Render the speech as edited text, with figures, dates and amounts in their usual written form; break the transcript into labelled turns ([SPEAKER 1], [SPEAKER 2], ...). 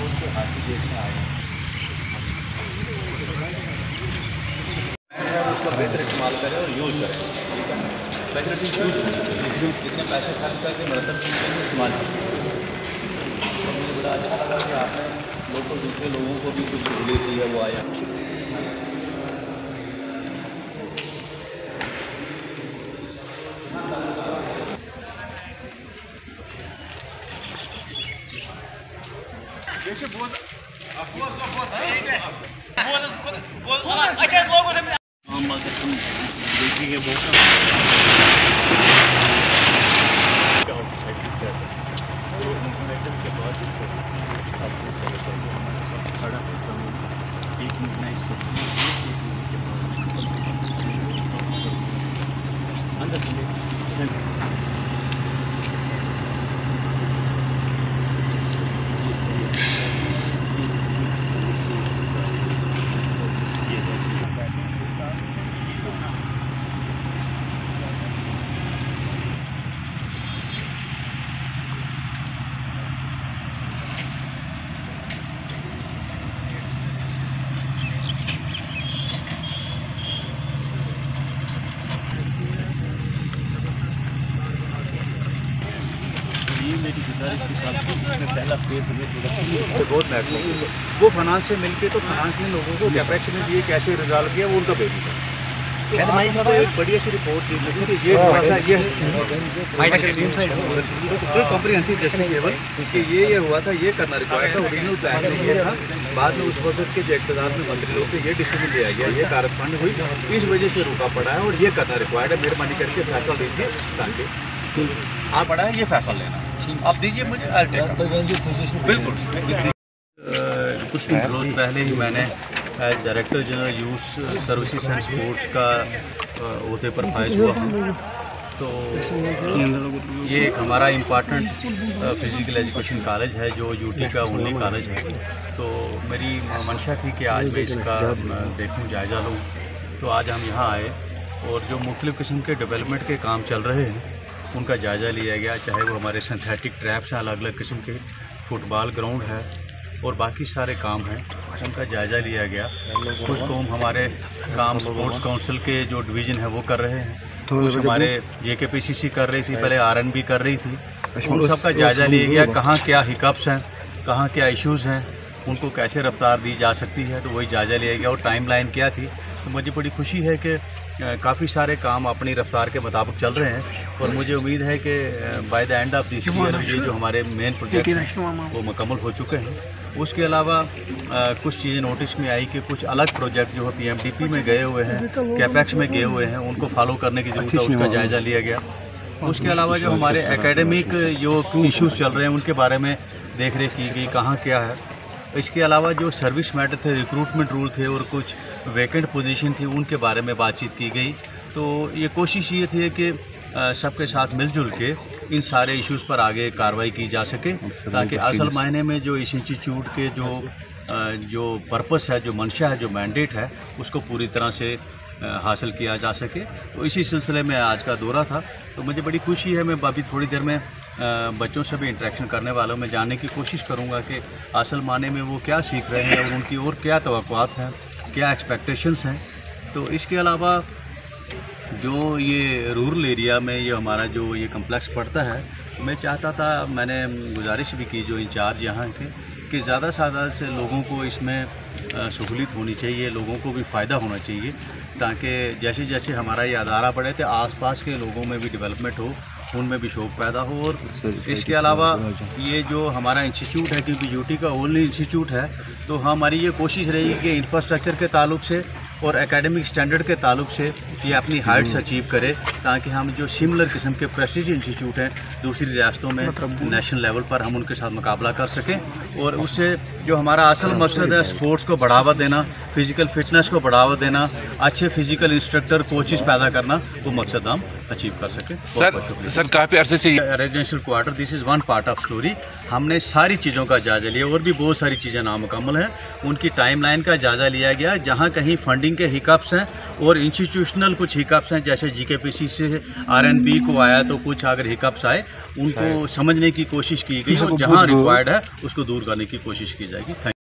[SPEAKER 1] उसके हाथी देखने आए हैं। उसका बेहतर इस्तेमाल करें और यूज़ करें, ठीक है। फैसिलिटी यूज़ करें, कितने पैसे खर्च करके मरतब इस्तेमाल करें। तो मुझे बड़ा अच्छा लगा कि आपने दूसरे लोगों को भी कुछ सहूलियत दी है, वो आया। देखिए मेरी गुजारिश के साथ इसमें पहला फेज़ हमें बहुत महत्वपूर्ण वो फाइनेंस से मिलके तो फाइनेंस ने लोगों को कैपेक्स में ये कैसे रिजॉल्व किया वो उनका बेबी था। तो एक बढ़िया सी रिपोर्ट दी थी कि ये हुआ था, ये कॉम्प्रिहेंसिव टेस्टिंग केवल कि ये हुआ था, ये करना रिक्वायर्ड था, ओरिजिनल प्लान में ये था। बाद में उस वक्त के जो इक़्तिदार में मंत्री लोग थे ये डिसीजन लिया गया, ये कारस्पॉन्ड हुई, इस वजह से रुका पड़ा है और ये करना रिक्वायर्ड है। मेहरबानी करके फैसला दीजिए ताकि आप पड़ा है ये फैसला लेना आप दीजिए मुझे। बिल्कुल कुछ दिन रोज़ पहले ही मैंने director general youth services and sports का ओहदे पर फाइज हुआ। तो ये एक हमारा इम्पॉर्टेंट फिज़िकल एजुकेशन कॉलेज है जो यूटी का ओनली कॉलेज है। तो मेरी मंशा थी कि आज मैं इसका देखूँ, जायज़ा लूँ। तो आज हम यहाँ आए और जो मुख्तलिफ़ किस्म के डेवलपमेंट के काम चल रहे हैं उनका जायज़ा लिया गया, चाहे वो हमारे सिंथेटिक ट्रैप्स हैं, अलग अलग किस्म के फुटबॉल ग्राउंड है और बाकी सारे काम हैं, उनका जायज़ा लिया गया। कुछ काम हमारे काम स्पोर्ट्स काउंसिल के जो डिवीज़न है वो कर रहे हैं, कुछ हमारे JKPCC कर रही थी, पहले RNB कर रही थी। उन सब का जायज़ा लिया गया, कहाँ क्या हिकअप्स हैं, कहाँ क्या इश्यूज़ हैं, उनको कैसे रफ्तार दी जा सकती है, तो वही जायज़ा लिया गया। और टाइम लाइन क्या थी, तो मुझे बड़ी खुशी है कि काफ़ी सारे काम अपनी रफ्तार के मुताबिक चल रहे हैं और मुझे उम्मीद है कि by the end of this year ये जो हमारे मेन प्रोजेक्ट हैं वो मुकम्मल हो चुके हैं। उसके अलावा कुछ चीज़ें नोटिस में आई कि कुछ अलग प्रोजेक्ट जो है PMDP में गए हुए हैं, कैपेक्स में गए हुए हैं, उनको फॉलो करने की ज़रूरत है, उसका जायज़ा लिया गया। उसके अलावा जो हमारे एकेडमिक जो इश्यूज़ चल रहे हैं उनके बारे में देख रेख की गई, कहाँ क्या है। इसके अलावा जो सर्विस मैटर थे, रिक्रूटमेंट रूल थे और कुछ वैकेंट पोजीशन थी, उनके बारे में बातचीत की गई। तो ये कोशिश ये थी कि सबके साथ मिलजुल के इन सारे इश्यूज़ पर आगे कार्रवाई की जा सके, ताकि असल मायने में जो इस इंस्टीट्यूट के जो पर्पस है, जो मंशा है, जो मैंडेट है, उसको पूरी तरह से हासिल किया जा सके। तो इसी सिलसिले में आज का दौरा था। तो मुझे बड़ी खुशी है, मैं अभी थोड़ी देर में बच्चों से भी इंटरेक्शन करने वालों में जानने की कोशिश करूंगा कि असल माने में वो क्या सीख रहे हैं और उनकी और क्या तवक्कुआत हैं, क्या एक्सपेक्टेशंस हैं। तो इसके अलावा जो ये रूरल एरिया में ये हमारा जो ये कम्प्लेक्स पड़ता है, मैं चाहता था, मैंने गुजारिश भी की जो इंचार्ज यहाँ के, कि ज़्यादा से ज़्यादा से लोगों को इसमें सहूलियत होनी चाहिए, लोगों को भी फ़ायदा होना चाहिए, ताकि जैसे जैसे हमारा ये अदारा बढ़े तो आसपास के लोगों में भी डेवलपमेंट हो, उनमें भी शौक़ पैदा हो। और इसके अलावा ये जो हमारा इंस्टीट्यूट है, क्योंकि यूटी का ओनली इंस्टीट्यूट है, तो हमारी ये कोशिश रहेगी कि इंफ्रास्ट्रक्चर के ताल्लुक से और एकेडमिक स्टैंडर्ड के ताल्लुक से ये अपनी हाइट्स अचीव करे, ताकि हम जो सिमिलर किस्म के प्रेस्टीज इंस्टीट्यूट हैं दूसरी रियासतों में नेशनल लेवल पर हम उनके साथ मुकाबला कर सकें। और उससे जो हमारा असल मकसद है स्पोर्ट्स को बढ़ावा देना, फिज़िकल फिटनेस को बढ़ावा देना, अच्छे फिज़िकल इंस्ट्रक्टर कोचेस पैदा करना, वो मकसद हम अचीव कर सकें।
[SPEAKER 2] सर काफ़ी अरसे से
[SPEAKER 1] residential quarter, this is one part of story. हमने सारी चीज़ों का जायज़ा लिया और भी बहुत सारी चीज़ें नामुकम्मल हैं, उनकी टाइमलाइन का जायज़ा लिया गया। जहाँ कहीं फंडिंग फंडिंग के हिकअप्स हैं और इंस्टीट्यूशनल कुछ हिकअप्स हैं, जैसे जीकेपीसी से RNB को आया तो कुछ अगर हिकअप्स आए उनको समझने की कोशिश की गई और जहाँ रिक्वायर्ड है उसको दूर करने की कोशिश की जाएगी।